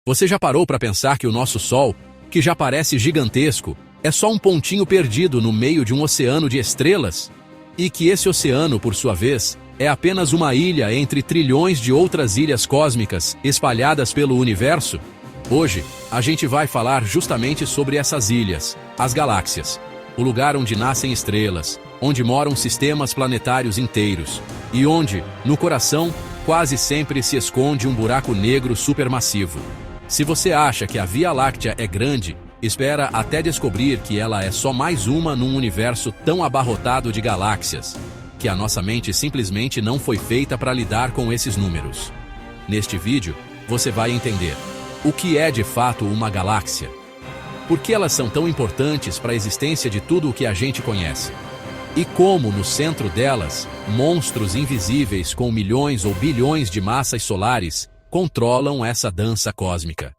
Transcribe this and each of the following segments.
Você já parou para pensar que o nosso Sol, que já parece gigantesco, é só um pontinho perdido no meio de um oceano de estrelas? E que esse oceano, por sua vez, é apenas uma ilha entre trilhões de outras ilhas cósmicas espalhadas pelo universo? Hoje, a gente vai falar justamente sobre essas ilhas, as galáxias, o lugar onde nascem estrelas, onde moram sistemas planetários inteiros, e onde, no coração, quase sempre se esconde um buraco negro supermassivo. Se você acha que a Via Láctea é grande, espera até descobrir que ela é só mais uma num universo tão abarrotado de galáxias, que a nossa mente simplesmente não foi feita para lidar com esses números. Neste vídeo, você vai entender o que é de fato uma galáxia, por que elas são tão importantes para a existência de tudo o que a gente conhece, e como, no centro delas, monstros invisíveis com milhões ou bilhões de massas solares controlam essa dança cósmica.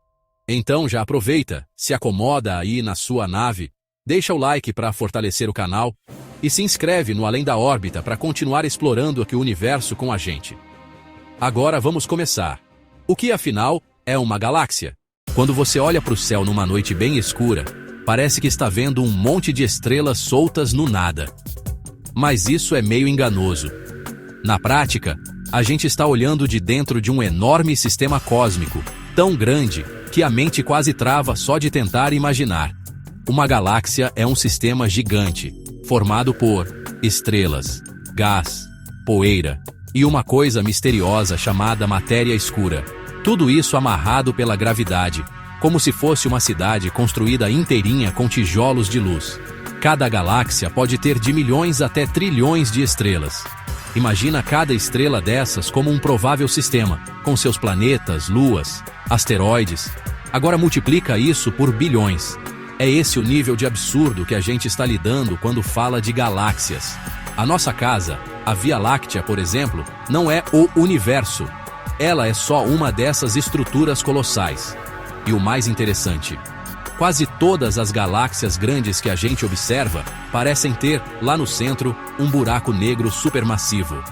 Então já aproveita, se acomoda aí na sua nave, deixa o like para fortalecer o canal e se inscreve no Além da Órbita para continuar explorando aqui o universo com a gente. Agora vamos começar. O que afinal é uma galáxia? Quando você olha para o céu numa noite bem escura, parece que está vendo um monte de estrelas soltas no nada. Mas isso é meio enganoso. Na prática, a gente está olhando de dentro de um enorme sistema cósmico, tão grande que a mente quase trava só de tentar imaginar. Uma galáxia é um sistema gigante, formado por estrelas, gás, poeira e uma coisa misteriosa chamada matéria escura. Tudo isso amarrado pela gravidade, como se fosse uma cidade construída inteirinha com tijolos de luz. Cada galáxia pode ter de milhões até trilhões de estrelas. Imagina cada estrela dessas como um provável sistema, com seus planetas, luas, asteroides. Agora multiplica isso por bilhões. É esse o nível de absurdo que a gente está lidando quando fala de galáxias. A nossa casa, a Via Láctea, por exemplo, não é o universo. Ela é só uma dessas estruturas colossais. E o mais interessante, quase todas as galáxias grandes que a gente observa parecem ter, lá no centro, um buraco negro supermassivo.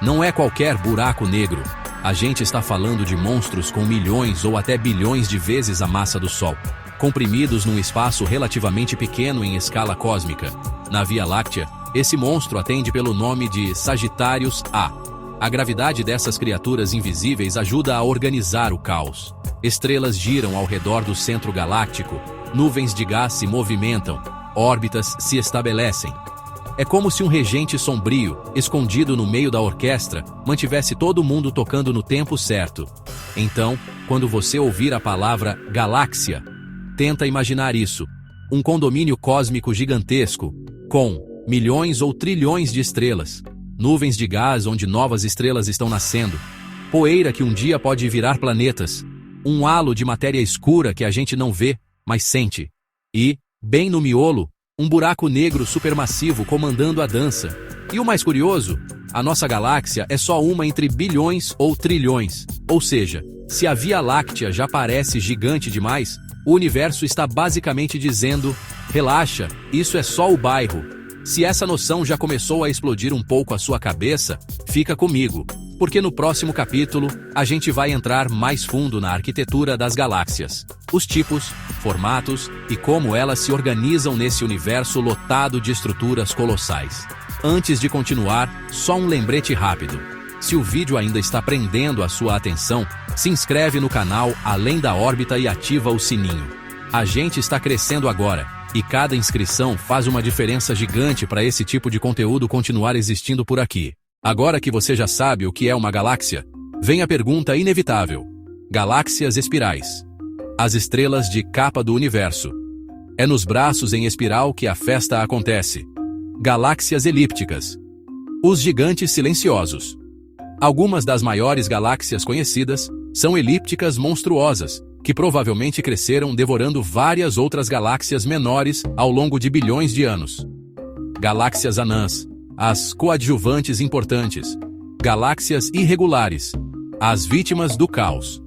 Não é qualquer buraco negro. A gente está falando de monstros com milhões ou até bilhões de vezes a massa do Sol, comprimidos num espaço relativamente pequeno em escala cósmica. Na Via Láctea, esse monstro atende pelo nome de Sagitários A. A gravidade dessas criaturas invisíveis ajuda a organizar o caos. Estrelas giram ao redor do centro galáctico, nuvens de gás se movimentam, órbitas se estabelecem. É como se um regente sombrio, escondido no meio da orquestra, mantivesse todo mundo tocando no tempo certo. Então, quando você ouvir a palavra galáxia, tenta imaginar isso. Um condomínio cósmico gigantesco, com milhões ou trilhões de estrelas, nuvens de gás onde novas estrelas estão nascendo, poeira que um dia pode virar planetas, um halo de matéria escura que a gente não vê, mas sente. E, bem no miolo, um buraco negro supermassivo comandando a dança. E o mais curioso, a nossa galáxia é só uma entre bilhões ou trilhões. Ou seja, se a Via Láctea já parece gigante demais, o universo está basicamente dizendo: relaxa, isso é só o bairro. Se essa noção já começou a explodir um pouco a sua cabeça, fica comigo, porque no próximo capítulo, a gente vai entrar mais fundo na arquitetura das galáxias, os tipos, formatos e como elas se organizam nesse universo lotado de estruturas colossais. Antes de continuar, só um lembrete rápido. Se o vídeo ainda está prendendo a sua atenção, se inscreve no canal Além da Órbita e ativa o sininho. A gente está crescendo agora, e cada inscrição faz uma diferença gigante para esse tipo de conteúdo continuar existindo por aqui. Agora que você já sabe o que é uma galáxia, vem a pergunta inevitável. Galáxias espirais. As estrelas de capa do universo. É nos braços em espiral que a festa acontece. Galáxias elípticas. Os gigantes silenciosos. Algumas das maiores galáxias conhecidas são elípticas monstruosas, que provavelmente cresceram devorando várias outras galáxias menores ao longo de bilhões de anos. Galáxias anãs. As coadjuvantes importantes. Galáxias irregulares. As vítimas do caos.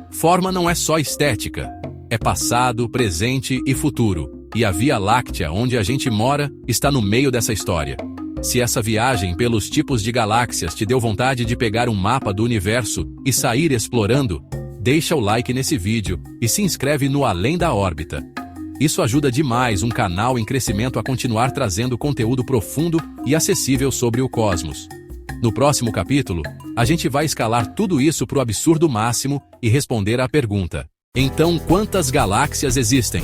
Forma não é só estética. É passado, presente e futuro. E a Via Láctea, onde a gente mora, está no meio dessa história. Se essa viagem pelos tipos de galáxias te deu vontade de pegar um mapa do universo e sair explorando, deixa o like nesse vídeo e se inscreve no Além da Órbita. Isso ajuda demais um canal em crescimento a continuar trazendo conteúdo profundo e acessível sobre o cosmos. No próximo capítulo, a gente vai escalar tudo isso para o absurdo máximo e responder à pergunta: então, quantas galáxias existem?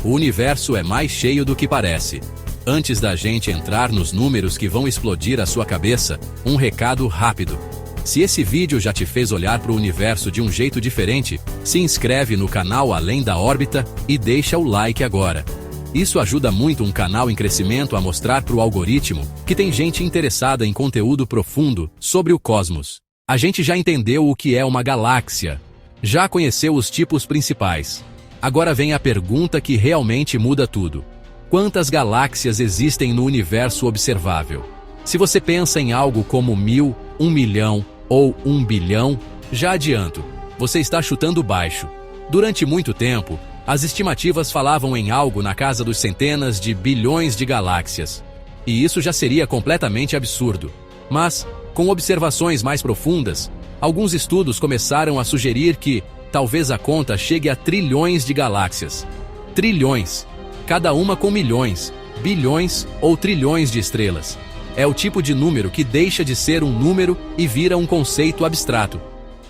O universo é mais cheio do que parece. Antes da gente entrar nos números que vão explodir a sua cabeça, um recado rápido. Se esse vídeo já te fez olhar para o universo de um jeito diferente, se inscreve no canal Além da Órbita e deixa o like agora. Isso ajuda muito um canal em crescimento a mostrar para o algoritmo que tem gente interessada em conteúdo profundo sobre o cosmos. A gente já entendeu o que é uma galáxia. Já conheceu os tipos principais. Agora vem a pergunta que realmente muda tudo. Quantas galáxias existem no universo observável? Se você pensa em algo como 1000, 1 milhão ou 1 bilhão, já adianto, você está chutando baixo. Durante muito tempo, as estimativas falavam em algo na casa dos centenas de bilhões de galáxias. E isso já seria completamente absurdo. Mas, com observações mais profundas, alguns estudos começaram a sugerir que talvez a conta chegue a trilhões de galáxias. Trilhões. Cada uma com milhões, bilhões ou trilhões de estrelas. É o tipo de número que deixa de ser um número e vira um conceito abstrato.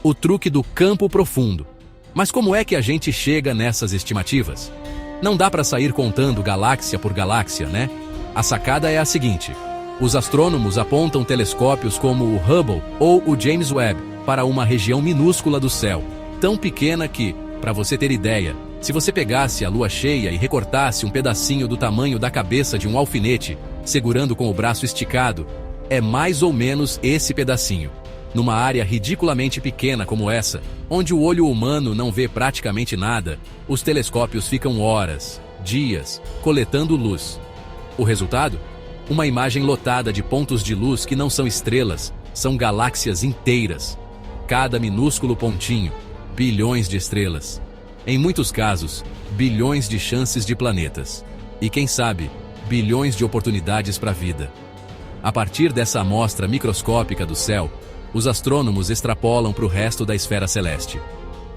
O truque do campo profundo. Mas como é que a gente chega nessas estimativas? Não dá para sair contando galáxia por galáxia, né? A sacada é a seguinte: os astrônomos apontam telescópios como o Hubble ou o James Webb para uma região minúscula do céu, tão pequena que, para você ter ideia, se você pegasse a lua cheia e recortasse um pedacinho do tamanho da cabeça de um alfinete, segurando com o braço esticado, é mais ou menos esse pedacinho. Numa área ridiculamente pequena como essa, onde o olho humano não vê praticamente nada, os telescópios ficam horas, dias, coletando luz. O resultado? Uma imagem lotada de pontos de luz que não são estrelas, são galáxias inteiras. Cada minúsculo pontinho, bilhões de estrelas. Em muitos casos, bilhões de chances de planetas. E quem sabe, bilhões de oportunidades para a vida. A partir dessa amostra microscópica do céu, os astrônomos extrapolam para o resto da esfera celeste.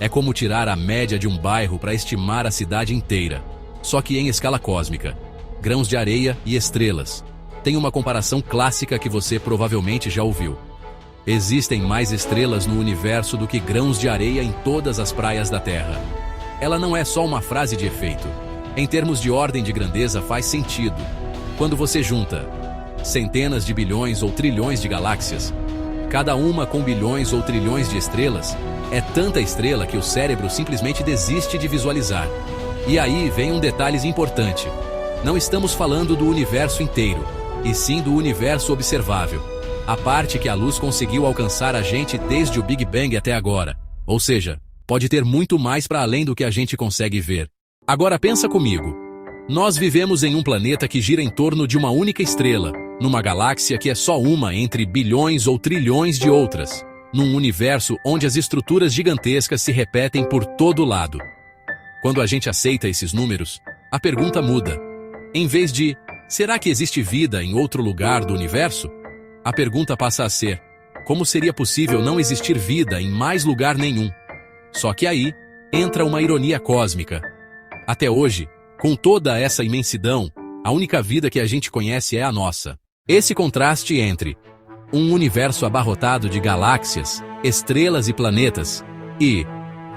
É como tirar a média de um bairro para estimar a cidade inteira, só que em escala cósmica. Grãos de areia e estrelas. Tem uma comparação clássica que você provavelmente já ouviu. Existem mais estrelas no universo do que grãos de areia em todas as praias da Terra. Ela não é só uma frase de efeito. Em termos de ordem de grandeza faz sentido. Quando você junta centenas de bilhões ou trilhões de galáxias, cada uma com bilhões ou trilhões de estrelas, é tanta estrela que o cérebro simplesmente desiste de visualizar. E aí vem um detalhe importante. Não estamos falando do universo inteiro, e sim do universo observável. A parte que a luz conseguiu alcançar a gente desde o Big Bang até agora. Ou seja, pode ter muito mais para além do que a gente consegue ver. Agora pensa comigo. Nós vivemos em um planeta que gira em torno de uma única estrela, numa galáxia que é só uma entre bilhões ou trilhões de outras, num universo onde as estruturas gigantescas se repetem por todo lado. Quando a gente aceita esses números, a pergunta muda. Em vez de, será que existe vida em outro lugar do universo? A pergunta passa a ser, como seria possível não existir vida em mais lugar nenhum? Só que aí, entra uma ironia cósmica. Até hoje, com toda essa imensidão, a única vida que a gente conhece é a nossa. Esse contraste entre um universo abarrotado de galáxias, estrelas e planetas, e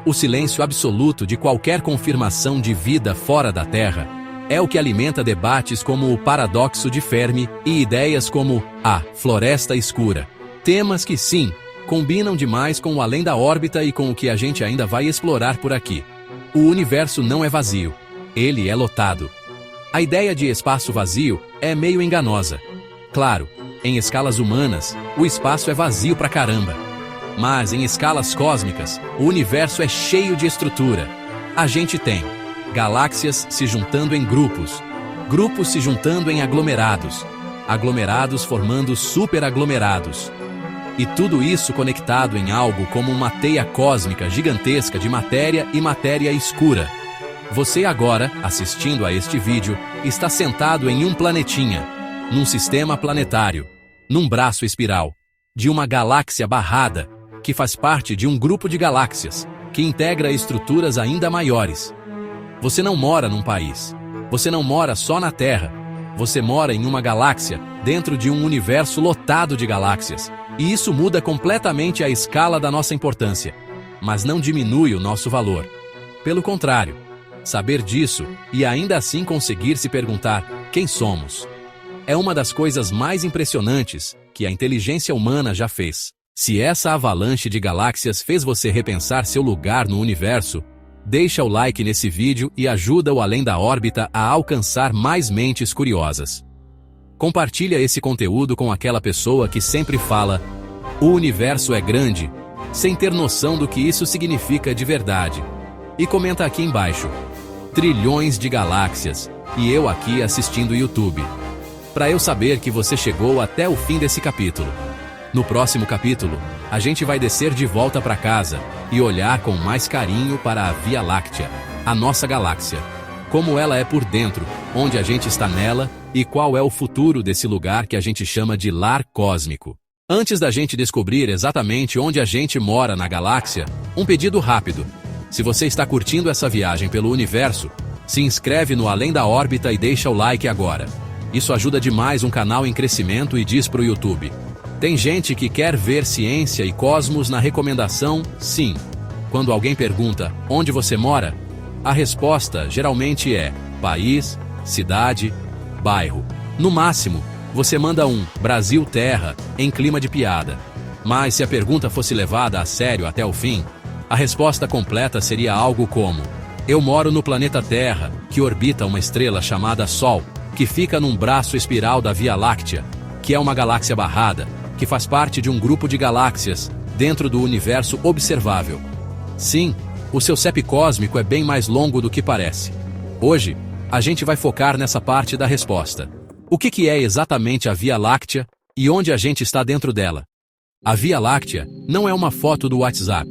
o silêncio absoluto de qualquer confirmação de vida fora da Terra, é o que alimenta debates como o paradoxo de Fermi e ideias como a floresta escura. Temas que, sim, combinam demais com o além da órbita e com o que a gente ainda vai explorar por aqui. O universo não é vazio, ele é lotado. A ideia de espaço vazio é meio enganosa. Claro, em escalas humanas, o espaço é vazio pra caramba. Mas em escalas cósmicas, o universo é cheio de estrutura. A gente tem galáxias se juntando em grupos, grupos se juntando em aglomerados, aglomerados formando superaglomerados. E tudo isso conectado em algo como uma teia cósmica gigantesca de matéria e matéria escura. Você agora, assistindo a este vídeo, está sentado em um planetinha, num sistema planetário, num braço espiral, de uma galáxia barrada, que faz parte de um grupo de galáxias, que integra estruturas ainda maiores. Você não mora num país. Você não mora só na Terra. Você mora em uma galáxia, dentro de um universo lotado de galáxias. E isso muda completamente a escala da nossa importância, mas não diminui o nosso valor. Pelo contrário, saber disso e ainda assim conseguir se perguntar quem somos é uma das coisas mais impressionantes que a inteligência humana já fez. Se essa avalanche de galáxias fez você repensar seu lugar no universo, deixa o like nesse vídeo e ajuda o Além da Órbita a alcançar mais mentes curiosas. Compartilha esse conteúdo com aquela pessoa que sempre fala: o universo é grande, sem ter noção do que isso significa de verdade. E comenta aqui embaixo: trilhões de galáxias, e eu aqui assistindo o YouTube. Para eu saber que você chegou até o fim desse capítulo. No próximo capítulo, a gente vai descer de volta para casa e olhar com mais carinho para a Via Láctea, a nossa galáxia. Como ela é por dentro, onde a gente está nela e qual é o futuro desse lugar que a gente chama de lar cósmico. Antes da gente descobrir exatamente onde a gente mora na galáxia, um pedido rápido. Se você está curtindo essa viagem pelo universo, se inscreve no Além da Órbita e deixa o like agora. Isso ajuda demais um canal em crescimento e diz pro YouTube: tem gente que quer ver ciência e cosmos na recomendação, sim. Quando alguém pergunta onde você mora, a resposta geralmente é país, cidade, bairro. No máximo, você manda um Brasil Terra em clima de piada. Mas se a pergunta fosse levada a sério até o fim, a resposta completa seria algo como: eu moro no planeta Terra, que orbita uma estrela chamada Sol, que fica num braço espiral da Via Láctea, que é uma galáxia barrada, que faz parte de um grupo de galáxias dentro do universo observável. Sim, o seu CEP cósmico é bem mais longo do que parece. Hoje, a gente vai focar nessa parte da resposta. O que é exatamente a Via Láctea e onde a gente está dentro dela? A Via Láctea não é uma foto do WhatsApp.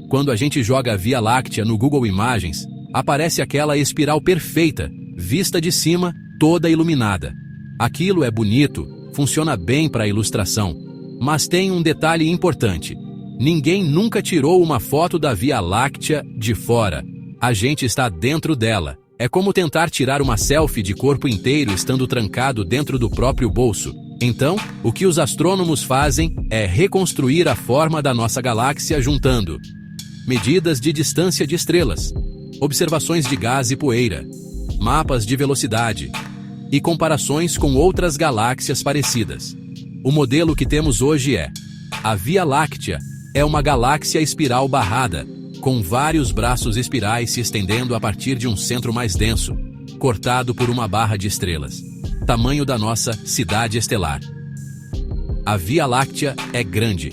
Quando a gente joga a Via Láctea no Google Imagens, aparece aquela espiral perfeita, vista de cima, toda iluminada. Aquilo é bonito, funciona bem para ilustração. Mas tem um detalhe importante: ninguém nunca tirou uma foto da Via Láctea de fora. A gente está dentro dela. É como tentar tirar uma selfie de corpo inteiro estando trancado dentro do próprio bolso. Então, o que os astrônomos fazem é reconstruir a forma da nossa galáxia juntando medidas de distância de estrelas, observações de gás e poeira, mapas de velocidade e comparações com outras galáxias parecidas. O modelo que temos hoje é: a Via Láctea é uma galáxia espiral barrada, com vários braços espirais se estendendo a partir de um centro mais denso, cortado por uma barra de estrelas. Tamanho da nossa cidade estelar. A Via Láctea é grande.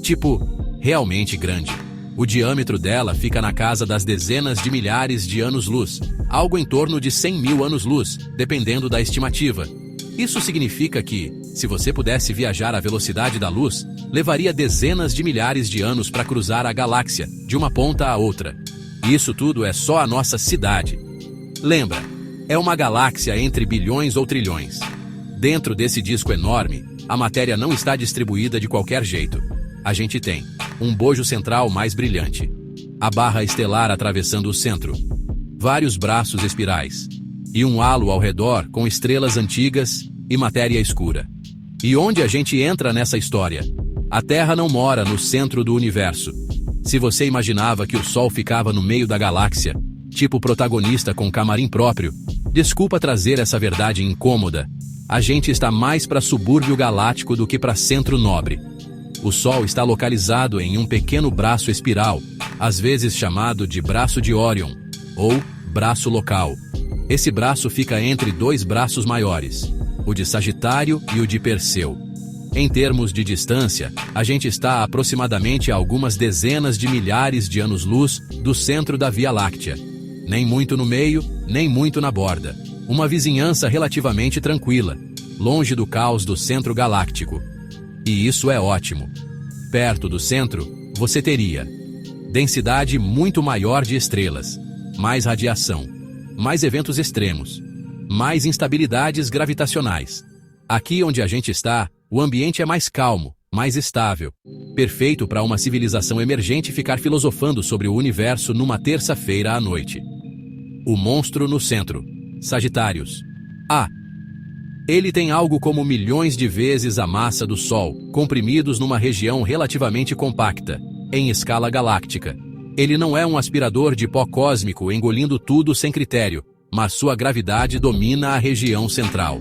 Tipo, realmente grande. O diâmetro dela fica na casa das dezenas de milhares de anos-luz, algo em torno de 100 mil anos-luz, dependendo da estimativa. Isso significa que, se você pudesse viajar à velocidade da luz, levaria dezenas de milhares de anos para cruzar a galáxia, de uma ponta a outra. E isso tudo é só a nossa cidade. Lembra, é uma galáxia entre bilhões ou trilhões. Dentro desse disco enorme, a matéria não está distribuída de qualquer jeito. A gente tem um bojo central mais brilhante, a barra estelar atravessando o centro, vários braços espirais, e um halo ao redor com estrelas antigas e matéria escura. E onde a gente entra nessa história? A Terra não mora no centro do universo. Se você imaginava que o Sol ficava no meio da galáxia, tipo protagonista com camarim próprio, desculpa trazer essa verdade incômoda. A gente está mais para subúrbio galáctico do que para centro nobre. O Sol está localizado em um pequeno braço espiral, às vezes chamado de braço de Órion, ou braço local. Esse braço fica entre dois braços maiores, o de Sagitário e o de Perseu. Em termos de distância, a gente está a aproximadamente a algumas dezenas de milhares de anos-luz do centro da Via Láctea. Nem muito no meio, nem muito na borda. Uma vizinhança relativamente tranquila, longe do caos do centro galáctico. E isso é ótimo. Perto do centro, você teria densidade muito maior de estrelas, mais radiação, mais eventos extremos, mais instabilidades gravitacionais. Aqui onde a gente está, o ambiente é mais calmo, mais estável. Perfeito para uma civilização emergente ficar filosofando sobre o universo numa terça-feira à noite. O monstro no centro. Sagitários. Ele tem algo como milhões de vezes a massa do Sol, comprimidos numa região relativamente compacta, em escala galáctica. Ele não é um aspirador de pó cósmico engolindo tudo sem critério, mas sua gravidade domina a região central.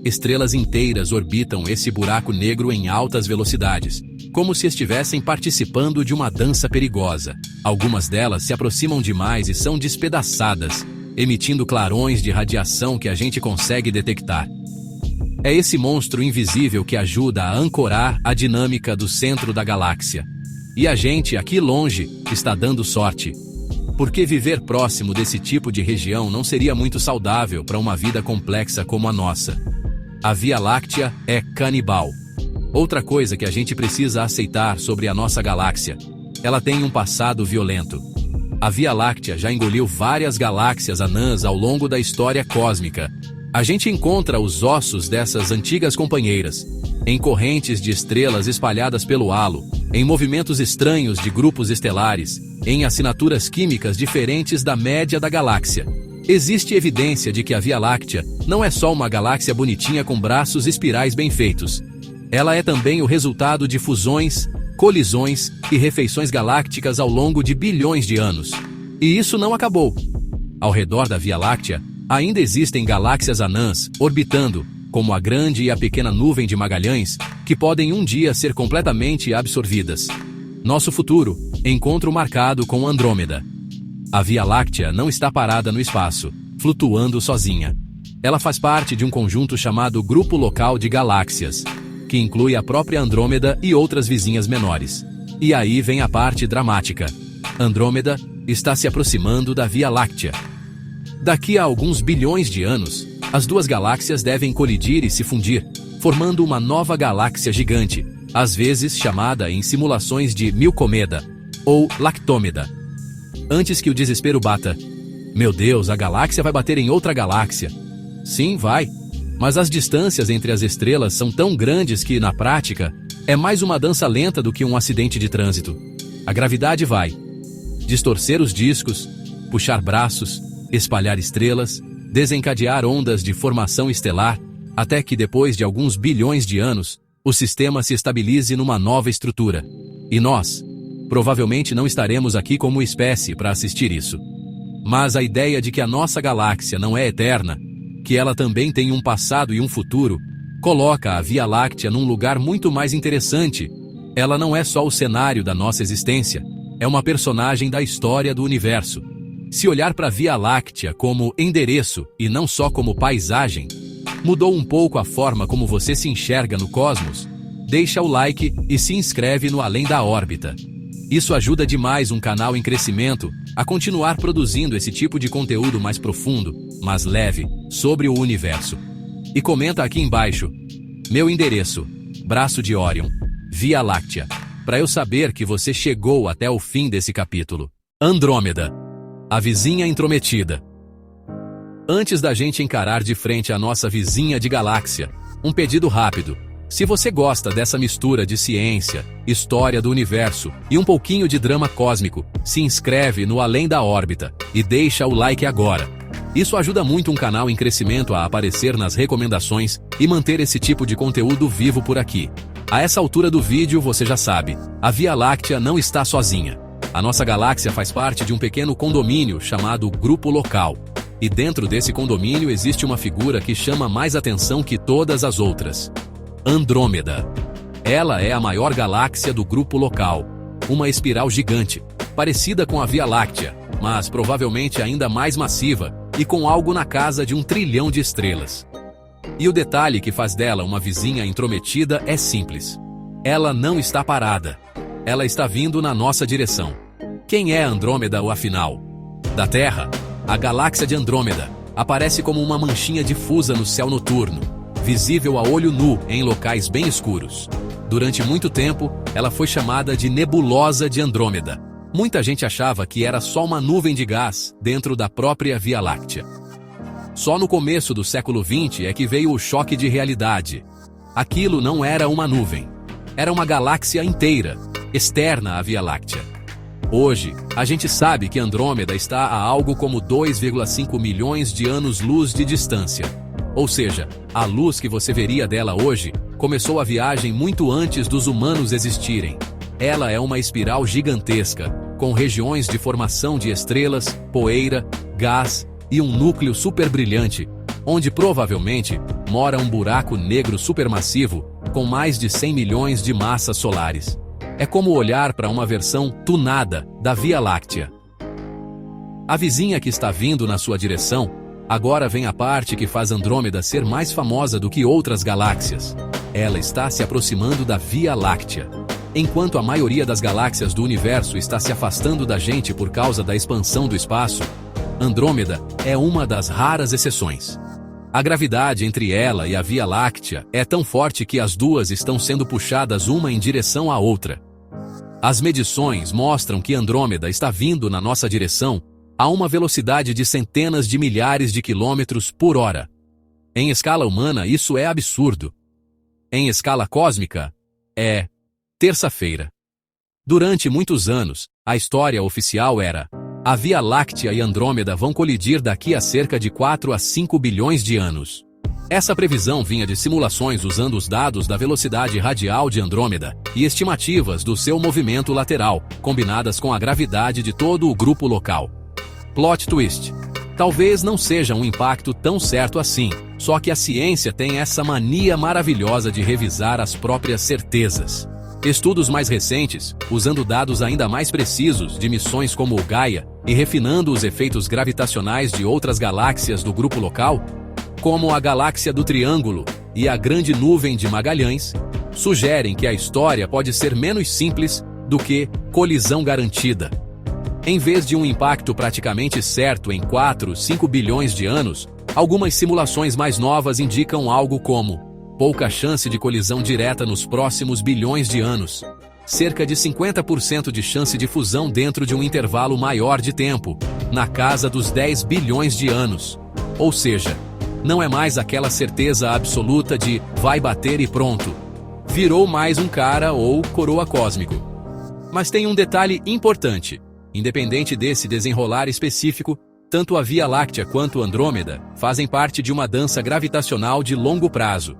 Estrelas inteiras orbitam esse buraco negro em altas velocidades, como se estivessem participando de uma dança perigosa. Algumas delas se aproximam demais e são despedaçadas, emitindo clarões de radiação que a gente consegue detectar. É esse monstro invisível que ajuda a ancorar a dinâmica do centro da galáxia. E a gente, aqui longe, está dando sorte. Porque viver próximo desse tipo de região não seria muito saudável para uma vida complexa como a nossa. A Via Láctea é canibal. Outra coisa que a gente precisa aceitar sobre a nossa galáxia: ela tem um passado violento. A Via Láctea já engoliu várias galáxias anãs ao longo da história cósmica. A gente encontra os ossos dessas antigas companheiras, em correntes de estrelas espalhadas pelo halo, em movimentos estranhos de grupos estelares, em assinaturas químicas diferentes da média da galáxia. Existe evidência de que a Via Láctea não é só uma galáxia bonitinha com braços espirais bem feitos. Ela é também o resultado de fusões, colisões e refeições galácticas ao longo de bilhões de anos. E isso não acabou. Ao redor da Via Láctea, ainda existem galáxias anãs orbitando, como a Grande e a Pequena Nuvem de Magalhães, que podem um dia ser completamente absorvidas. Nosso futuro, encontro marcado com Andrômeda. A Via Láctea não está parada no espaço, flutuando sozinha. Ela faz parte de um conjunto chamado Grupo Local de Galáxias, que inclui a própria Andrômeda e outras vizinhas menores. E aí vem a parte dramática. Andrômeda está se aproximando da Via Láctea. Daqui a alguns bilhões de anos, as duas galáxias devem colidir e se fundir, formando uma nova galáxia gigante, às vezes chamada em simulações de Milcomeda ou Lactômeda. Antes que o desespero bata: meu Deus, a galáxia vai bater em outra galáxia. Sim, vai. Mas as distâncias entre as estrelas são tão grandes que, na prática, é mais uma dança lenta do que um acidente de trânsito. A gravidade vai distorcer os discos, puxar braços, espalhar estrelas, desencadear ondas de formação estelar, até que depois de alguns bilhões de anos, o sistema se estabilize numa nova estrutura. E nós, provavelmente não estaremos aqui como espécie para assistir isso. Mas a ideia de que a nossa galáxia não é eterna, que ela também tem um passado e um futuro, coloca a Via Láctea num lugar muito mais interessante. Ela não é só o cenário da nossa existência, é uma personagem da história do universo. Se olhar para a Via Láctea como endereço e não só como paisagem, mudou um pouco a forma como você se enxerga no cosmos? Deixa o like e se inscreve no Além da Órbita. Isso ajuda demais um canal em crescimento a continuar produzindo esse tipo de conteúdo mais profundo, mas leve, sobre o universo. E comenta aqui embaixo: meu endereço, Braço de Órion, Via Láctea, para eu saber que você chegou até o fim desse capítulo. Andrômeda, a vizinha intrometida. Antes da gente encarar de frente a nossa vizinha de galáxia, um pedido rápido. Se você gosta dessa mistura de ciência, história do universo e um pouquinho de drama cósmico, se inscreve no Além da Órbita e deixa o like agora. Isso ajuda muito um canal em crescimento a aparecer nas recomendações e manter esse tipo de conteúdo vivo por aqui. A essa altura do vídeo você já sabe, a Via Láctea não está sozinha. A nossa galáxia faz parte de um pequeno condomínio chamado Grupo Local. E dentro desse condomínio existe uma figura que chama mais atenção que todas as outras: Andrômeda. Ela é a maior galáxia do Grupo Local, uma espiral gigante, parecida com a Via Láctea, mas provavelmente ainda mais massiva e com algo na casa de 1 trilhão de estrelas. E o detalhe que faz dela uma vizinha intrometida é simples. Ela não está parada. Ela está vindo na nossa direção. Quem é Andrômeda, ou afinal? Da Terra, a galáxia de Andrômeda aparece como uma manchinha difusa no céu noturno, visível a olho nu em locais bem escuros. Durante muito tempo, ela foi chamada de Nebulosa de Andrômeda. Muita gente achava que era só uma nuvem de gás dentro da própria Via Láctea. Só no começo do século XX é que veio o choque de realidade. Aquilo não era uma nuvem. era uma galáxia inteira, externa à Via Láctea. Hoje, a gente sabe que Andrômeda está a algo como 2,5 milhões de anos-luz de distância. Ou seja, a luz que você veria dela hoje começou a viagem muito antes dos humanos existirem. Ela é uma espiral gigantesca, com regiões de formação de estrelas, poeira, gás e um núcleo superbrilhante, onde provavelmente mora um buraco negro supermassivo com mais de 100 milhões de massas solares. É como olhar para uma versão tunada da Via Láctea. A vizinha que está vindo na sua direção, agora vem a parte que faz Andrômeda ser mais famosa do que outras galáxias. Ela está se aproximando da Via Láctea. Enquanto a maioria das galáxias do universo está se afastando da gente por causa da expansão do espaço, Andrômeda é uma das raras exceções. A gravidade entre ela e a Via Láctea é tão forte que as duas estão sendo puxadas uma em direção à outra. As medições mostram que Andrômeda está vindo na nossa direção a uma velocidade de centenas de milhares de quilômetros por hora. Em escala humana, isso é absurdo. Em escala cósmica, é terça-feira. Durante muitos anos, a história oficial era: a Via Láctea e Andrômeda vão colidir daqui a cerca de 4 a 5 bilhões de anos. Essa previsão vinha de simulações usando os dados da velocidade radial de Andrômeda e estimativas do seu movimento lateral, combinadas com a gravidade de todo o grupo local. Plot twist. Talvez não seja um impacto tão certo assim, só que a ciência tem essa mania maravilhosa de revisar as próprias certezas. Estudos mais recentes, usando dados ainda mais precisos de missões como o Gaia e refinando os efeitos gravitacionais de outras galáxias do grupo local, como a Galáxia do Triângulo e a Grande Nuvem de Magalhães, sugerem que a história pode ser menos simples do que colisão garantida. Em vez de um impacto praticamente certo em 4, 5 bilhões de anos, algumas simulações mais novas indicam algo como pouca chance de colisão direta nos próximos bilhões de anos. Cerca de 50% de chance de fusão dentro de um intervalo maior de tempo, na casa dos 10 bilhões de anos. Ou seja, não é mais aquela certeza absoluta de vai bater e pronto. Virou mais um cara ou coroa cósmico. Mas tem um detalhe importante. Independente desse desenrolar específico, tanto a Via Láctea quanto Andrômeda fazem parte de uma dança gravitacional de longo prazo.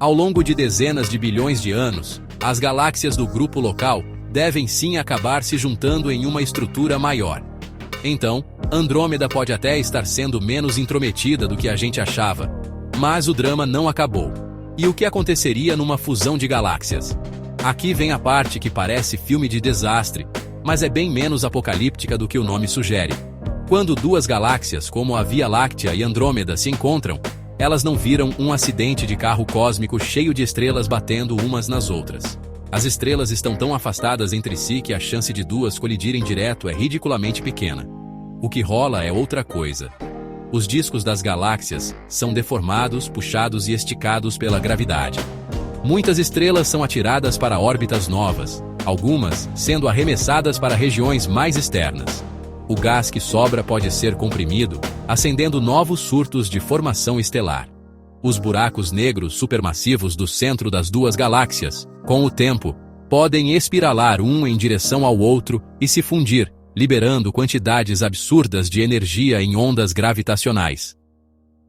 Ao longo de dezenas de bilhões de anos, as galáxias do grupo local devem sim acabar se juntando em uma estrutura maior. Então, Andrômeda pode até estar sendo menos intrometida do que a gente achava, mas o drama não acabou. E o que aconteceria numa fusão de galáxias? Aqui vem a parte que parece filme de desastre, mas é bem menos apocalíptica do que o nome sugere. Quando duas galáxias como a Via Láctea e Andrômeda se encontram, elas não viram um acidente de carro cósmico cheio de estrelas batendo umas nas outras. As estrelas estão tão afastadas entre si que a chance de duas colidirem direto é ridiculamente pequena. O que rola é outra coisa. Os discos das galáxias são deformados, puxados e esticados pela gravidade. Muitas estrelas são atiradas para órbitas novas, algumas sendo arremessadas para regiões mais externas. O gás que sobra pode ser comprimido, acendendo novos surtos de formação estelar. Os buracos negros supermassivos do centro das duas galáxias, com o tempo, podem espiralar um em direção ao outro e se fundir, liberando quantidades absurdas de energia em ondas gravitacionais.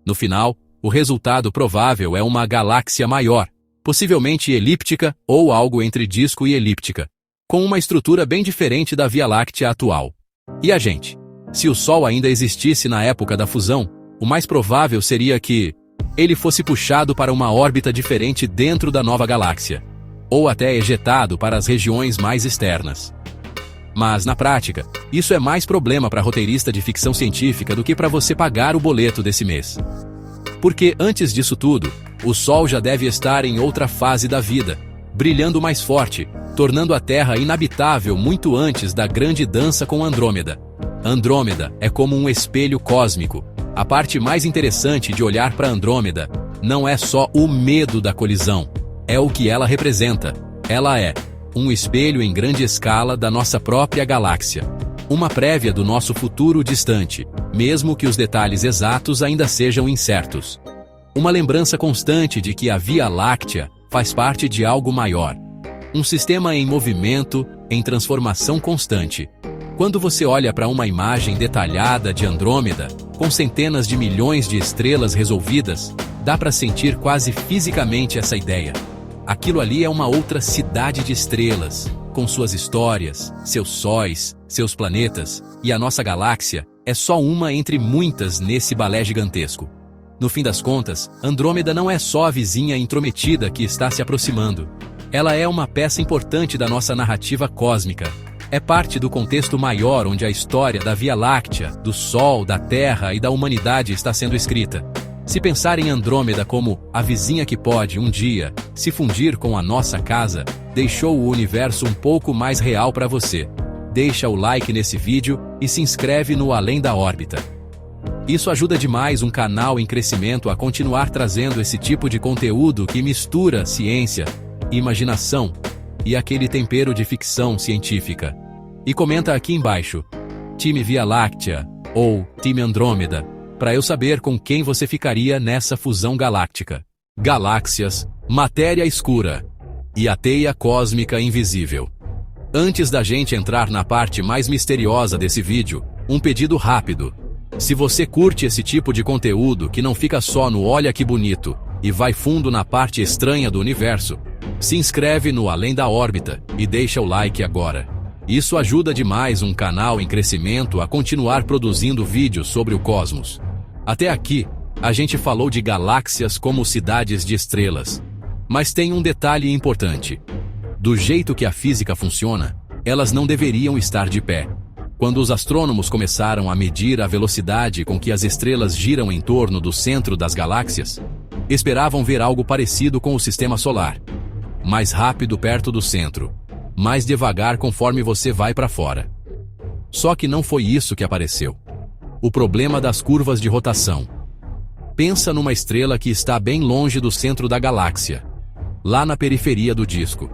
No final, o resultado provável é uma galáxia maior, possivelmente elíptica ou algo entre disco e elíptica, com uma estrutura bem diferente da Via Láctea atual. E a gente? Se o Sol ainda existisse na época da fusão, o mais provável seria que ele fosse puxado para uma órbita diferente dentro da nova galáxia, ou até ejetado para as regiões mais externas. Mas, na prática, isso é mais problema para roteirista de ficção científica do que para você pagar o boleto desse mês. Porque, antes disso tudo, o Sol já deve estar em outra fase da vida, brilhando mais forte, tornando a Terra inabitável muito antes da grande dança com Andrômeda. Andrômeda é como um espelho cósmico. A parte mais interessante de olhar para Andrômeda não é só o medo da colisão, é o que ela representa. Ela é um espelho em grande escala da nossa própria galáxia. Uma prévia do nosso futuro distante, mesmo que os detalhes exatos ainda sejam incertos. Uma lembrança constante de que a Via Láctea faz parte de algo maior. Um sistema em movimento, em transformação constante. Quando você olha para uma imagem detalhada de Andrômeda, com centenas de milhões de estrelas resolvidas, dá para sentir quase fisicamente essa ideia. Aquilo ali é uma outra cidade de estrelas, com suas histórias, seus sóis, seus planetas, e a nossa galáxia é só uma entre muitas nesse balé gigantesco. No fim das contas, Andrômeda não é só a vizinha intrometida que está se aproximando. Ela é uma peça importante da nossa narrativa cósmica. É parte do contexto maior onde a história da Via Láctea, do Sol, da Terra e da humanidade está sendo escrita. Se pensar em Andrômeda como a vizinha que pode, um dia, se fundir com a nossa casa, deixou o universo um pouco mais real para você. Deixa o like nesse vídeo e se inscreve no Além da Órbita. Isso ajuda demais um canal em crescimento a continuar trazendo esse tipo de conteúdo que mistura ciência, imaginação e aquele tempero de ficção científica. E comenta aqui embaixo, time Via Láctea ou time Andrômeda, para eu saber com quem você ficaria nessa fusão galáctica. Galáxias, matéria escura e a teia cósmica invisível. Antes da gente entrar na parte mais misteriosa desse vídeo, um pedido rápido. Se você curte esse tipo de conteúdo que não fica só no olha que bonito e vai fundo na parte estranha do universo, se inscreve no Além da Órbita e deixa o like agora. Isso ajuda demais um canal em crescimento a continuar produzindo vídeos sobre o cosmos. Até aqui, a gente falou de galáxias como cidades de estrelas. Mas tem um detalhe importante. Do jeito que a física funciona, elas não deveriam estar de pé. Quando os astrônomos começaram a medir a velocidade com que as estrelas giram em torno do centro das galáxias, esperavam ver algo parecido com o sistema solar. Mais rápido perto do centro, mais devagar conforme você vai para fora. Só que não foi isso que apareceu. O problema das curvas de rotação. Pensa numa estrela que está bem longe do centro da galáxia, lá na periferia do disco.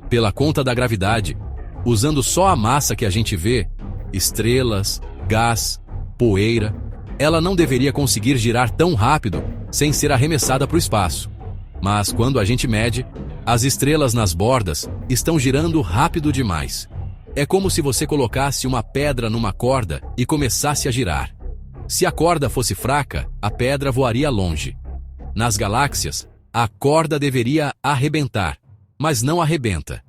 Pela conta da gravidade, usando só a massa que a gente vê, estrelas, gás, poeira, ela não deveria conseguir girar tão rápido sem ser arremessada para o espaço. Mas quando a gente mede, as estrelas nas bordas estão girando rápido demais. É como se você colocasse uma pedra numa corda e começasse a girar. Se a corda fosse fraca, a pedra voaria longe. Nas galáxias, a corda deveria arrebentar, mas não arrebenta.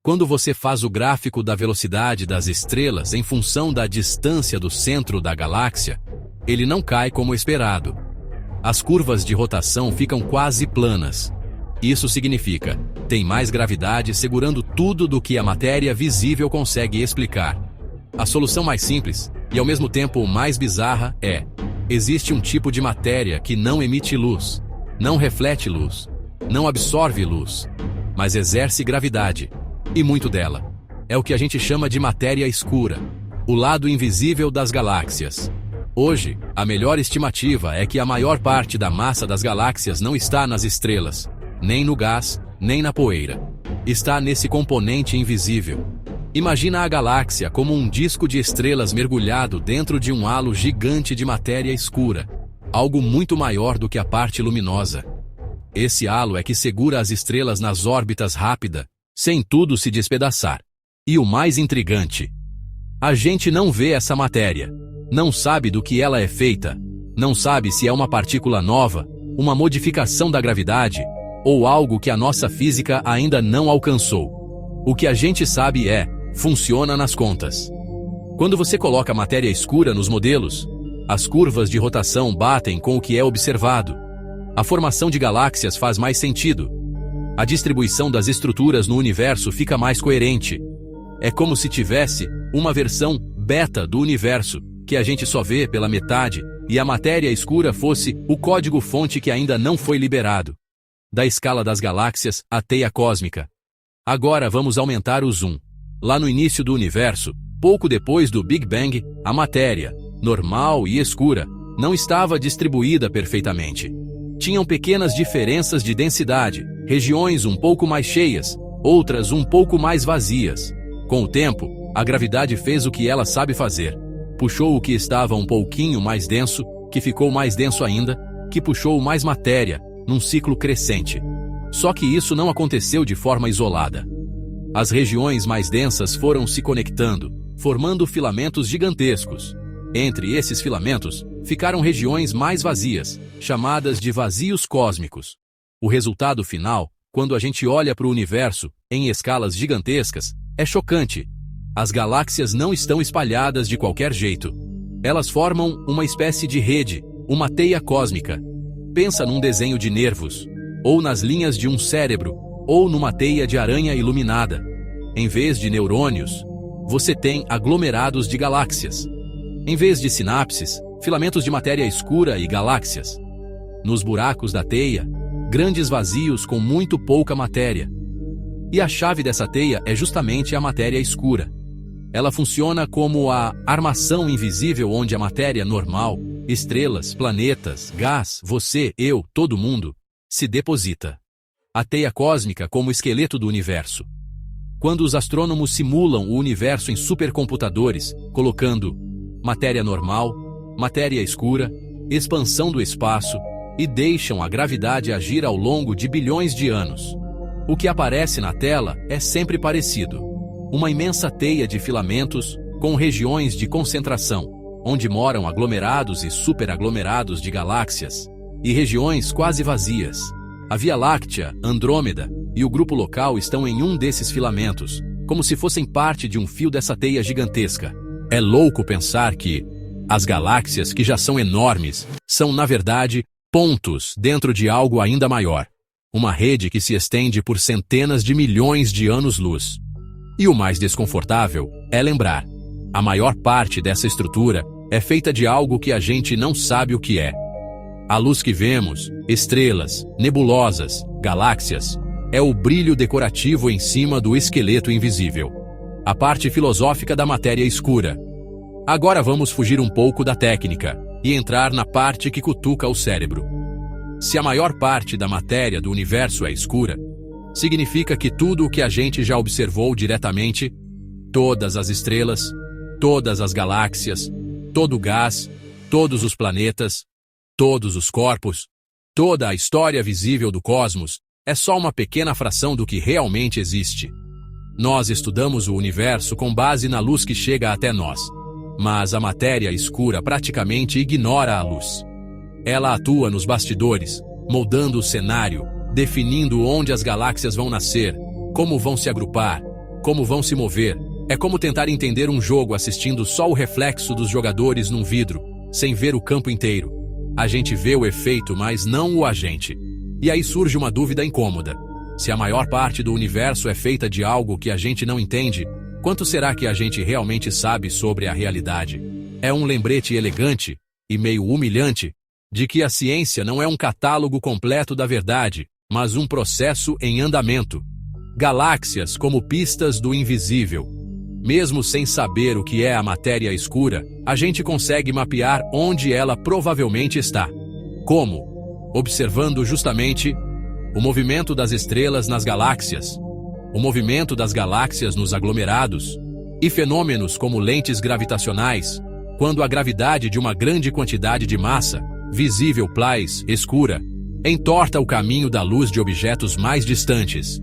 Quando você faz o gráfico da velocidade das estrelas em função da distância do centro da galáxia, ele não cai como esperado. As curvas de rotação ficam quase planas. Isso significa, tem mais gravidade segurando tudo do que a matéria visível consegue explicar. A solução mais simples, e ao mesmo tempo mais bizarra, é: existe um tipo de matéria que não emite luz, não reflete luz, não absorve luz, mas exerce gravidade, e muito dela. É o que a gente chama de matéria escura, o lado invisível das galáxias. Hoje, a melhor estimativa é que a maior parte da massa das galáxias não está nas estrelas, nem no gás, nem na poeira. Está nesse componente invisível. Imagina a galáxia como um disco de estrelas mergulhado dentro de um halo gigante de matéria escura, algo muito maior do que a parte luminosa. Esse halo é que segura as estrelas nas órbitas rápidas, sem tudo se despedaçar. E o mais intrigante: a gente não vê essa matéria, não sabe do que ela é feita, não sabe se é uma partícula nova, uma modificação da gravidade, ou algo que a nossa física ainda não alcançou. O que a gente sabe funciona nas contas. Quando você coloca matéria escura nos modelos, as curvas de rotação batem com o que é observado. A formação de galáxias faz mais sentido. A distribuição das estruturas no universo fica mais coerente. É como se tivesse uma versão beta do universo, que a gente só vê pela metade, e a matéria escura fosse o código-fonte que ainda não foi liberado. Da escala das galáxias, à teia cósmica. Agora vamos aumentar o zoom. Lá no início do universo, pouco depois do Big Bang, a matéria, normal e escura, não estava distribuída perfeitamente. Tinham pequenas diferenças de densidade, regiões um pouco mais cheias, outras um pouco mais vazias. Com o tempo, a gravidade fez o que ela sabe fazer. Puxou o que estava um pouquinho mais denso, que ficou mais denso ainda, que puxou mais matéria, num ciclo crescente. Só que isso não aconteceu de forma isolada. As regiões mais densas foram se conectando, formando filamentos gigantescos. Entre esses filamentos, ficaram regiões mais vazias, chamadas de vazios cósmicos. O resultado final, quando a gente olha para o universo, em escalas gigantescas, é chocante. As galáxias não estão espalhadas de qualquer jeito. Elas formam uma espécie de rede, uma teia cósmica. Pensa num desenho de nervos, ou nas linhas de um cérebro, ou numa teia de aranha iluminada. Em vez de neurônios, você tem aglomerados de galáxias. Em vez de sinapses, filamentos de matéria escura e galáxias. Nos buracos da teia, grandes vazios com muito pouca matéria. E a chave dessa teia é justamente a matéria escura. Ela funciona como a armação invisível onde a matéria normal, estrelas, planetas, gás, você, eu, todo mundo, se deposita. A teia cósmica como o esqueleto do universo. Quando os astrônomos simulam o universo em supercomputadores, colocando matéria normal, matéria escura, expansão do espaço, e deixam a gravidade agir ao longo de bilhões de anos. O que aparece na tela é sempre parecido. Uma imensa teia de filamentos, com regiões de concentração, onde moram aglomerados e superaglomerados de galáxias, e regiões quase vazias. A Via Láctea, Andrômeda e o grupo local estão em um desses filamentos, como se fossem parte de um fio dessa teia gigantesca. É louco pensar que as galáxias, que já são enormes, são, na verdade, pontos dentro de algo ainda maior. Uma rede que se estende por centenas de milhões de anos-luz. E o mais desconfortável é lembrar, a maior parte dessa estrutura é feita de algo que a gente não sabe o que é. A luz que vemos, estrelas, nebulosas, galáxias, é o brilho decorativo em cima do esqueleto invisível. A parte filosófica da matéria escura. Agora vamos fugir um pouco da técnica e entrar na parte que cutuca o cérebro. Se a maior parte da matéria do universo é escura, significa que tudo o que a gente já observou diretamente, todas as estrelas, todas as galáxias, todo o gás, todos os planetas, todos os corpos, toda a história visível do cosmos, é só uma pequena fração do que realmente existe. Nós estudamos o universo com base na luz que chega até nós. Mas a matéria escura praticamente ignora a luz. Ela atua nos bastidores, moldando o cenário, definindo onde as galáxias vão nascer, como vão se agrupar, como vão se mover. É como tentar entender um jogo assistindo só o reflexo dos jogadores num vidro, sem ver o campo inteiro. A gente vê o efeito, mas não o agente. E aí surge uma dúvida incômoda. Se a maior parte do universo é feita de algo que a gente não entende, quanto será que a gente realmente sabe sobre a realidade? É um lembrete elegante, e meio humilhante, de que a ciência não é um catálogo completo da verdade, mas um processo em andamento. Galáxias como pistas do invisível. Mesmo sem saber o que é a matéria escura, a gente consegue mapear onde ela provavelmente está. Como? Observando justamente o movimento das estrelas nas galáxias, o movimento das galáxias nos aglomerados, e fenômenos como lentes gravitacionais, quando a gravidade de uma grande quantidade de massa, visível plais, escura, entorta o caminho da luz de objetos mais distantes.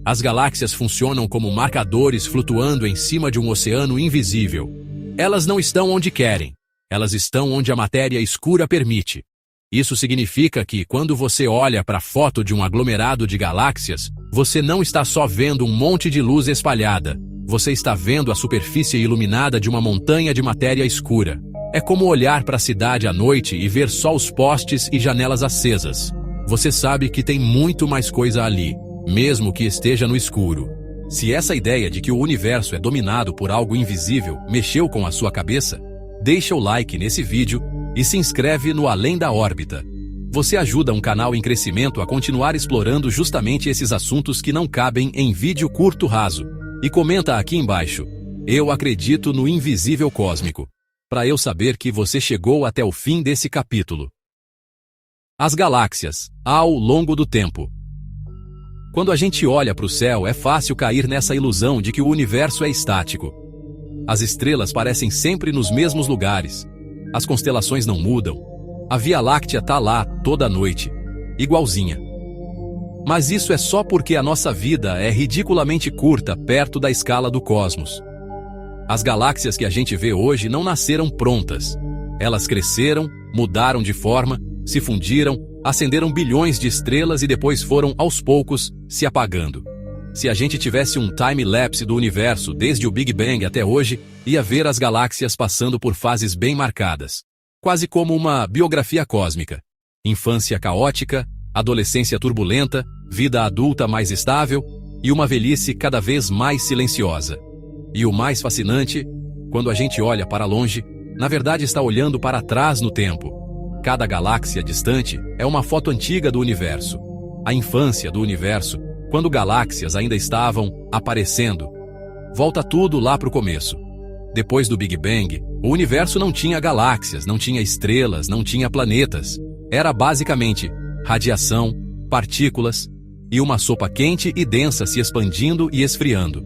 As galáxias funcionam como marcadores flutuando em cima de um oceano invisível. Elas não estão onde querem, elas estão onde a matéria escura permite. Isso significa que, quando você olha para a foto de um aglomerado de galáxias, você não está só vendo um monte de luz espalhada, você está vendo a superfície iluminada de uma montanha de matéria escura. É como olhar para a cidade à noite e ver só os postes e janelas acesas. Você sabe que tem muito mais coisa ali, mesmo que esteja no escuro. Se essa ideia de que o universo é dominado por algo invisível mexeu com a sua cabeça, deixa o like nesse vídeo e se inscreve no Além da Órbita. Você ajuda um canal em crescimento a continuar explorando justamente esses assuntos que não cabem em vídeo curto raso. E comenta aqui embaixo: eu acredito no invisível cósmico, para eu saber que você chegou até o fim desse capítulo. As galáxias, ao longo do tempo. Quando a gente olha para o céu, é fácil cair nessa ilusão de que o universo é estático. As estrelas parecem sempre nos mesmos lugares. As constelações não mudam. A Via Láctea está lá toda noite, igualzinha. Mas isso é só porque a nossa vida é ridiculamente curta perto da escala do cosmos. As galáxias que a gente vê hoje não nasceram prontas. Elas cresceram, mudaram de forma, se fundiram, acenderam bilhões de estrelas e depois foram, aos poucos, se apagando. Se a gente tivesse um time-lapse do universo desde o Big Bang até hoje, ia ver as galáxias passando por fases bem marcadas. Quase como uma biografia cósmica. Infância caótica, adolescência turbulenta, vida adulta mais estável e uma velhice cada vez mais silenciosa. E o mais fascinante, quando a gente olha para longe, na verdade está olhando para trás no tempo. Cada galáxia distante é uma foto antiga do universo. A infância do universo, quando galáxias ainda estavam aparecendo. Volta tudo lá para o começo. Depois do Big Bang, o universo não tinha galáxias, não tinha estrelas, não tinha planetas. Era basicamente radiação, partículas e uma sopa quente e densa se expandindo e esfriando.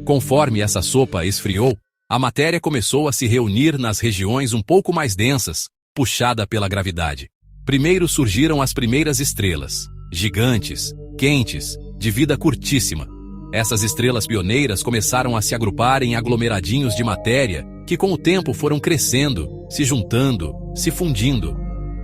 Conforme essa sopa esfriou, a matéria começou a se reunir nas regiões um pouco mais densas, puxada pela gravidade. Primeiro surgiram as primeiras estrelas, gigantes, quentes, de vida curtíssima. Essas estrelas pioneiras começaram a se agrupar em aglomeradinhos de matéria que com o tempo foram crescendo, se juntando, se fundindo.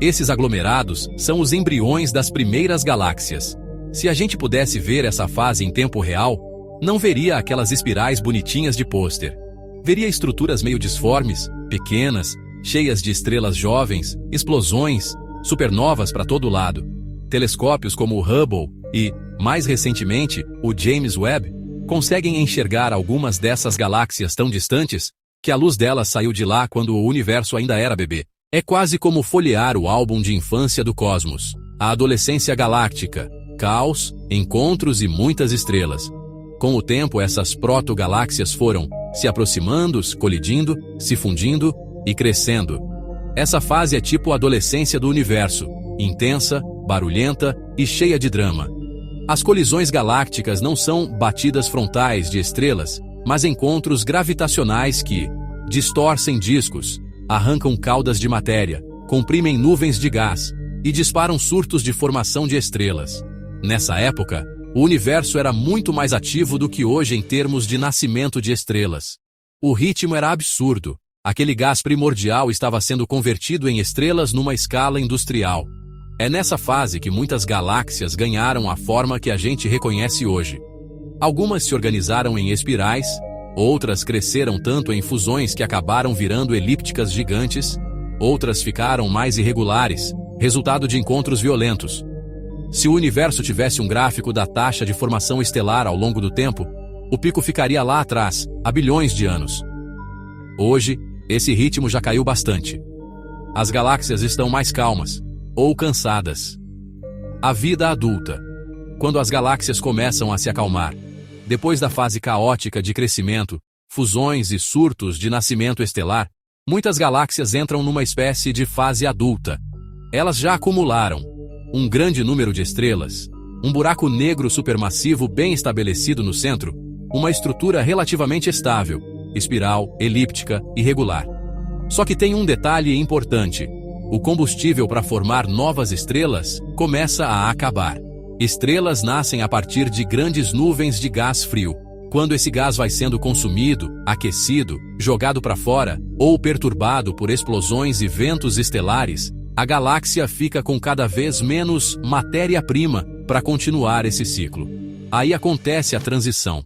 Esses aglomerados são os embriões das primeiras galáxias. Se a gente pudesse ver essa fase em tempo real, não veria aquelas espirais bonitinhas de pôster. Veria estruturas meio disformes, pequenas, cheias de estrelas jovens, explosões, supernovas para todo lado. Telescópios como o Hubble e, mais recentemente, o James Webb, conseguem enxergar algumas dessas galáxias tão distantes que a luz delas saiu de lá quando o universo ainda era bebê. É quase como folhear o álbum de infância do cosmos. A adolescência galáctica, caos, encontros e muitas estrelas. Com o tempo, essas proto-galáxias foram se aproximando, colidindo, se fundindo e crescendo. Essa fase é tipo a adolescência do universo, intensa, barulhenta e cheia de drama. As colisões galácticas não são batidas frontais de estrelas, mas encontros gravitacionais que distorcem discos, arrancam caudas de matéria, comprimem nuvens de gás e disparam surtos de formação de estrelas. Nessa época, o universo era muito mais ativo do que hoje em termos de nascimento de estrelas. O ritmo era absurdo. Aquele gás primordial estava sendo convertido em estrelas numa escala industrial. É nessa fase que muitas galáxias ganharam a forma que a gente reconhece hoje. Algumas se organizaram em espirais, outras cresceram tanto em fusões que acabaram virando elípticas gigantes, outras ficaram mais irregulares, resultado de encontros violentos. Se o universo tivesse um gráfico da taxa de formação estelar ao longo do tempo, o pico ficaria lá atrás, há bilhões de anos. Hoje, esse ritmo já caiu bastante. As galáxias estão mais calmas, ou cansadas. A vida adulta. Quando as galáxias começam a se acalmar, depois da fase caótica de crescimento, fusões e surtos de nascimento estelar, muitas galáxias entram numa espécie de fase adulta. Elas já acumularam um grande número de estrelas, um buraco negro supermassivo bem estabelecido no centro, uma estrutura relativamente estável, espiral, elíptica e regular. Só que tem um detalhe importante. O combustível para formar novas estrelas começa a acabar. Estrelas nascem a partir de grandes nuvens de gás frio. Quando esse gás vai sendo consumido, aquecido, jogado para fora ou perturbado por explosões e ventos estelares, a galáxia fica com cada vez menos matéria-prima para continuar esse ciclo. Aí acontece a transição.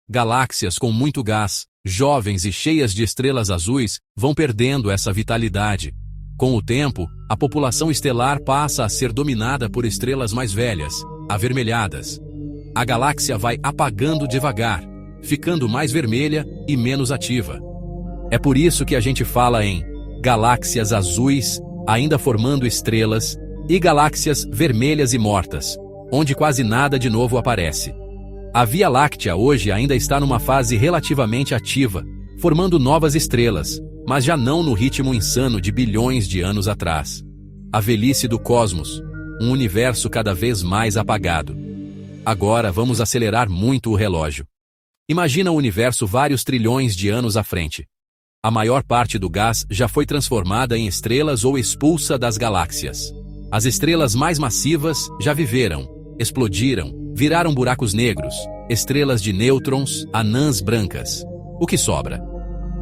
Galáxias com muito gás, jovens e cheias de estrelas azuis, vão perdendo essa vitalidade. Com o tempo, a população estelar passa a ser dominada por estrelas mais velhas, avermelhadas. A galáxia vai apagando devagar, ficando mais vermelha e menos ativa. É por isso que a gente fala em galáxias azuis, ainda formando estrelas, e galáxias vermelhas e mortas, onde quase nada de novo aparece. A Via Láctea hoje ainda está numa fase relativamente ativa, formando novas estrelas, mas já não no ritmo insano de bilhões de anos atrás. A velhice do cosmos, um universo cada vez mais apagado. Agora vamos acelerar muito o relógio. Imagina o universo vários trilhões de anos à frente. A maior parte do gás já foi transformada em estrelas ou expulsa das galáxias. As estrelas mais massivas já viveram, explodiram, viraram buracos negros, estrelas de nêutrons, anãs brancas. O que sobra?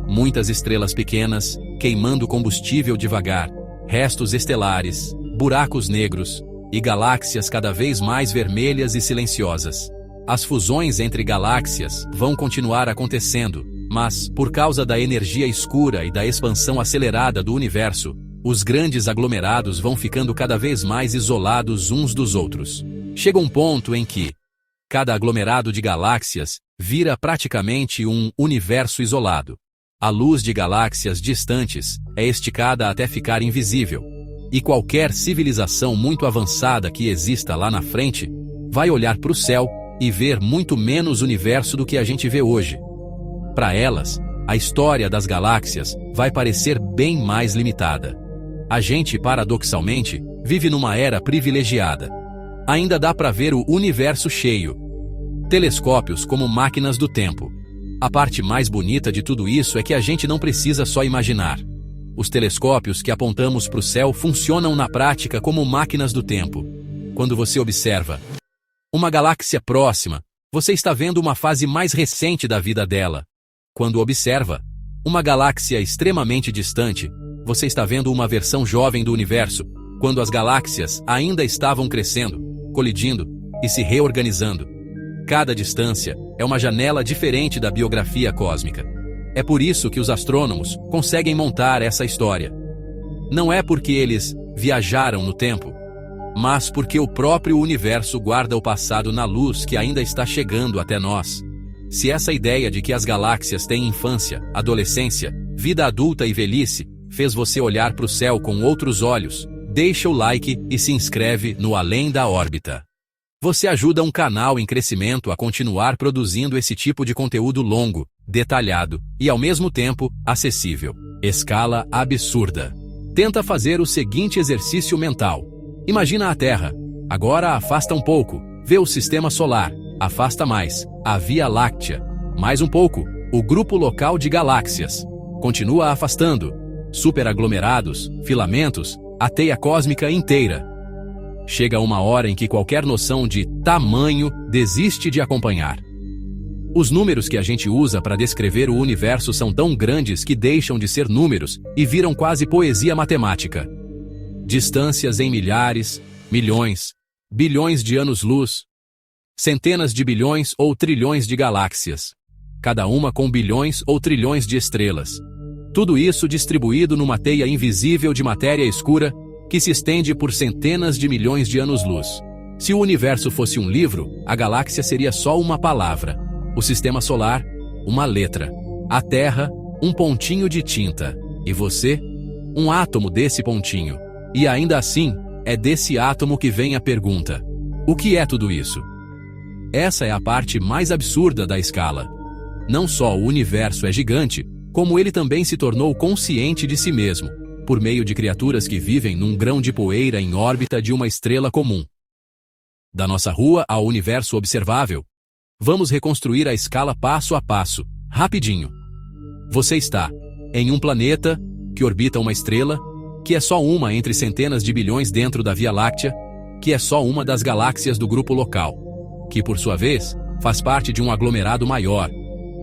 Muitas estrelas pequenas, queimando combustível devagar, restos estelares, buracos negros e galáxias cada vez mais vermelhas e silenciosas. As fusões entre galáxias vão continuar acontecendo, mas, por causa da energia escura e da expansão acelerada do universo, os grandes aglomerados vão ficando cada vez mais isolados uns dos outros. Chega um ponto em que cada aglomerado de galáxias vira praticamente um universo isolado. A luz de galáxias distantes é esticada até ficar invisível, e qualquer civilização muito avançada que exista lá na frente vai olhar para o céu e ver muito menos universo do que a gente vê hoje. Para elas, a história das galáxias vai parecer bem mais limitada. A gente, paradoxalmente, vive numa era privilegiada. Ainda dá para ver o universo cheio. Telescópios como máquinas do tempo. A parte mais bonita de tudo isso é que a gente não precisa só imaginar. Os telescópios que apontamos para o céu funcionam na prática como máquinas do tempo. Quando você observa uma galáxia próxima, você está vendo uma fase mais recente da vida dela. Quando observa uma galáxia extremamente distante, você está vendo uma versão jovem do universo, quando as galáxias ainda estavam crescendo, colidindo e se reorganizando. Cada distância é uma janela diferente da biografia cósmica. É por isso que os astrônomos conseguem montar essa história. Não é porque eles viajaram no tempo, mas porque o próprio universo guarda o passado na luz que ainda está chegando até nós. Se essa ideia de que as galáxias têm infância, adolescência, vida adulta e velhice fez você olhar para o céu com outros olhos, deixa o like e se inscreve no Além da Órbita. Você ajuda um canal em crescimento a continuar produzindo esse tipo de conteúdo longo, detalhado e, ao mesmo tempo, acessível. Escala absurda. Tenta fazer o seguinte exercício mental. Imagina a Terra. Agora afasta um pouco. Vê o Sistema Solar. Afasta mais. A Via Láctea. Mais um pouco. O grupo local de galáxias. Continua afastando. Superaglomerados, filamentos, a teia cósmica inteira. Chega uma hora em que qualquer noção de tamanho desiste de acompanhar. Os números que a gente usa para descrever o universo são tão grandes que deixam de ser números e viram quase poesia matemática. Distâncias em milhares, milhões, bilhões de anos-luz, centenas de bilhões ou trilhões de galáxias, cada uma com bilhões ou trilhões de estrelas. Tudo isso distribuído numa teia invisível de matéria escura que se estende por centenas de milhões de anos-luz. Se o universo fosse um livro, a galáxia seria só uma palavra. O Sistema Solar, uma letra. A Terra, um pontinho de tinta. E você? Um átomo desse pontinho. E ainda assim, é desse átomo que vem a pergunta: o que é tudo isso? Essa é a parte mais absurda da escala. Não só o universo é gigante, como ele também se tornou consciente de si mesmo, por meio de criaturas que vivem num grão de poeira em órbita de uma estrela comum. Da nossa rua ao universo observável, vamos reconstruir a escala passo a passo, rapidinho. Você está em um planeta que orbita uma estrela, que é só uma entre centenas de bilhões dentro da Via Láctea, que é só uma das galáxias do grupo local, que por sua vez faz parte de um aglomerado maior,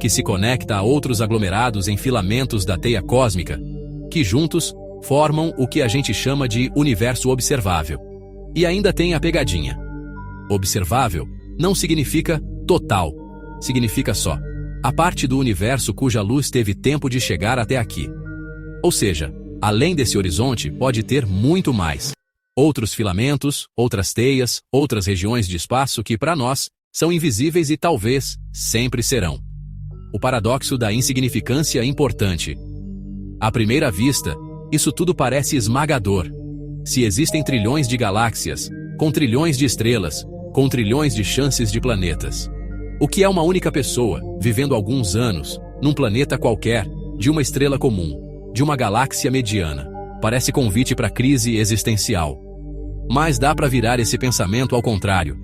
que se conecta a outros aglomerados em filamentos da teia cósmica, que juntos formam o que a gente chama de universo observável. E ainda tem a pegadinha. Observável não significa total, significa só a parte do universo cuja luz teve tempo de chegar até aqui. Ou seja, além desse horizonte pode ter muito mais. Outros filamentos, outras teias, outras regiões de espaço que para nós são invisíveis e talvez sempre serão. O paradoxo da insignificância é importante. À primeira vista, isso tudo parece esmagador. Se existem trilhões de galáxias, com trilhões de estrelas, com trilhões de chances de planetas. O que é uma única pessoa, vivendo alguns anos, num planeta qualquer, de uma estrela comum, de uma galáxia mediana? Parece convite para crise existencial. Mas dá para virar esse pensamento ao contrário.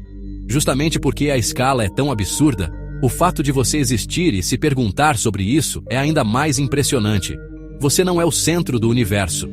Justamente porque a escala é tão absurda, o fato de você existir e se perguntar sobre isso é ainda mais impressionante. Você não é o centro do universo.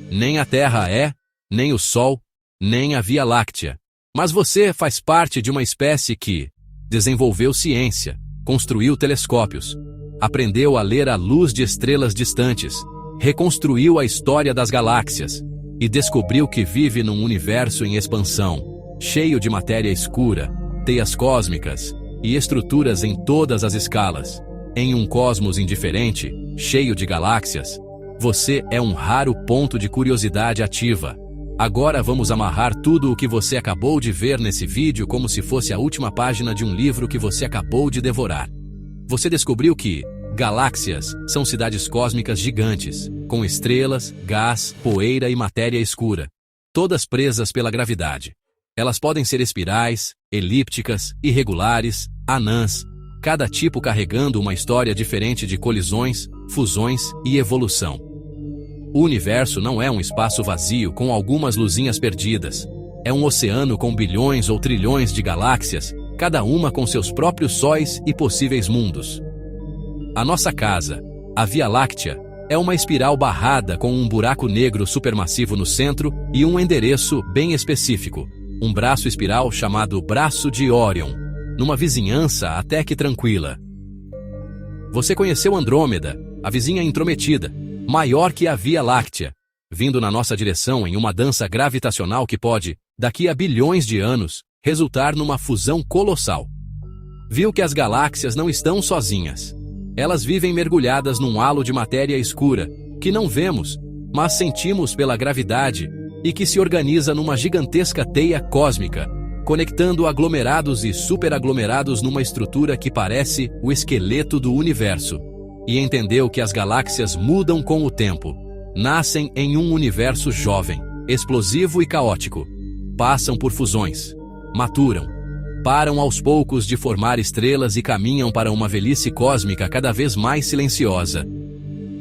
Nem a Terra é, nem o Sol, nem a Via Láctea. Mas você faz parte de uma espécie que desenvolveu ciência, construiu telescópios, aprendeu a ler a luz de estrelas distantes, reconstruiu a história das galáxias e descobriu que vive num universo em expansão, cheio de matéria escura, teias cósmicas e estruturas em todas as escalas. Em um cosmos indiferente, cheio de galáxias, você é um raro ponto de curiosidade ativa. Agora vamos amarrar tudo o que você acabou de ver nesse vídeo como se fosse a última página de um livro que você acabou de devorar. Você descobriu que galáxias são cidades cósmicas gigantes, com estrelas, gás, poeira e matéria escura, todas presas pela gravidade. Elas podem ser espirais, elípticas, irregulares, anãs, cada tipo carregando uma história diferente de colisões, fusões e evolução. O universo não é um espaço vazio com algumas luzinhas perdidas. É um oceano com bilhões ou trilhões de galáxias, cada uma com seus próprios sóis e possíveis mundos. A nossa casa, a Via Láctea, é uma espiral barrada com um buraco negro supermassivo no centro e um endereço bem específico, um braço espiral chamado Braço de Órion, numa vizinhança até que tranquila. Você conheceu Andrômeda, a vizinha intrometida, maior que a Via Láctea, vindo na nossa direção em uma dança gravitacional que pode, daqui a bilhões de anos, resultar numa fusão colossal. Viu que as galáxias não estão sozinhas. Elas vivem mergulhadas num halo de matéria escura, que não vemos, mas sentimos pela gravidade, e que se organiza numa gigantesca teia cósmica, conectando aglomerados e superaglomerados numa estrutura que parece o esqueleto do universo. E entendeu que as galáxias mudam com o tempo. Nascem em um universo jovem, explosivo e caótico. Passam por fusões. Maturam. Param aos poucos de formar estrelas e caminham para uma velhice cósmica cada vez mais silenciosa.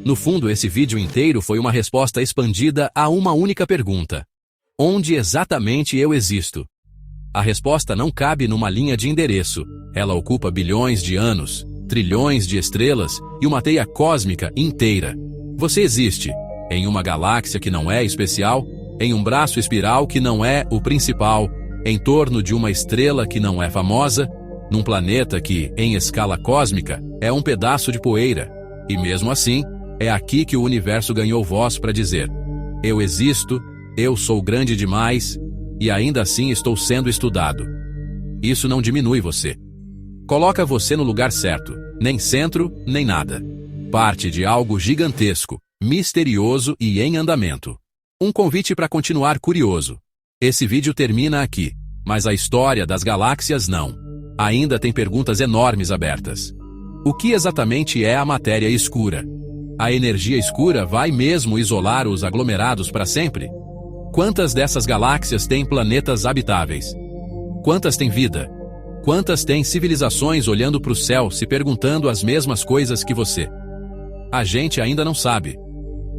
No fundo, esse vídeo inteiro foi uma resposta expandida a uma única pergunta: onde exatamente eu existo? A resposta não cabe numa linha de endereço. Ela ocupa bilhões de anos, trilhões de estrelas e uma teia cósmica inteira. Você existe em uma galáxia que não é especial, em um braço espiral que não é o principal, em torno de uma estrela que não é famosa, num planeta que, em escala cósmica, é um pedaço de poeira. E mesmo assim, é aqui que o universo ganhou voz para dizer: eu existo, eu sou grande demais, e ainda assim estou sendo estudado. Isso não diminui você. Coloca você no lugar certo, nem centro, nem nada. Parte de algo gigantesco, misterioso e em andamento. Um convite para continuar curioso. Esse vídeo termina aqui, mas a história das galáxias não. Ainda tem perguntas enormes abertas. O que exatamente é a matéria escura? A energia escura vai mesmo isolar os aglomerados para sempre? Quantas dessas galáxias têm planetas habitáveis? Quantas têm vida? Quantas têm civilizações olhando para o céu se perguntando as mesmas coisas que você? A gente ainda não sabe.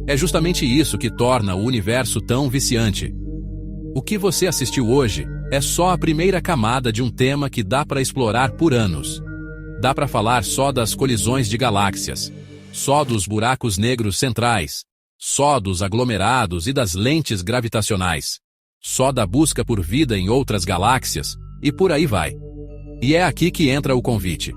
É justamente isso que torna o universo tão viciante. O que você assistiu hoje é só a primeira camada de um tema que dá para explorar por anos. Dá para falar só das colisões de galáxias, só dos buracos negros centrais, só dos aglomerados e das lentes gravitacionais, só da busca por vida em outras galáxias, e por aí vai. E é aqui que entra o convite.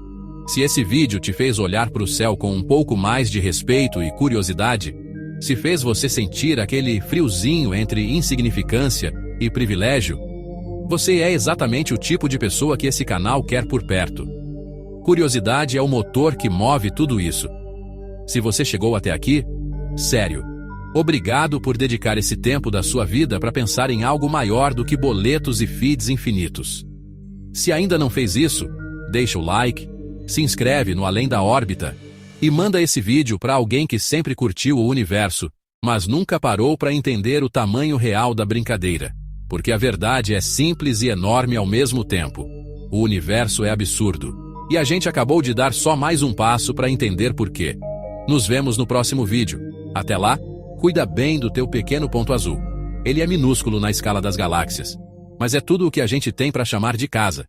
Se esse vídeo te fez olhar para o céu com um pouco mais de respeito e curiosidade, se fez você sentir aquele friozinho entre insignificância e privilégio, você é exatamente o tipo de pessoa que esse canal quer por perto. Curiosidade é o motor que move tudo isso. Se você chegou até aqui, sério, obrigado por dedicar esse tempo da sua vida para pensar em algo maior do que boletos e feeds infinitos. Se ainda não fez isso, deixa o like, se inscreve no Além da Órbita e manda esse vídeo para alguém que sempre curtiu o universo, mas nunca parou para entender o tamanho real da brincadeira. Porque a verdade é simples e enorme ao mesmo tempo. O universo é absurdo. E a gente acabou de dar só mais um passo para entender por quê. Nos vemos no próximo vídeo. Até lá, cuida bem do teu pequeno ponto azul. Ele é minúsculo na escala das galáxias, mas é tudo o que a gente tem para chamar de casa.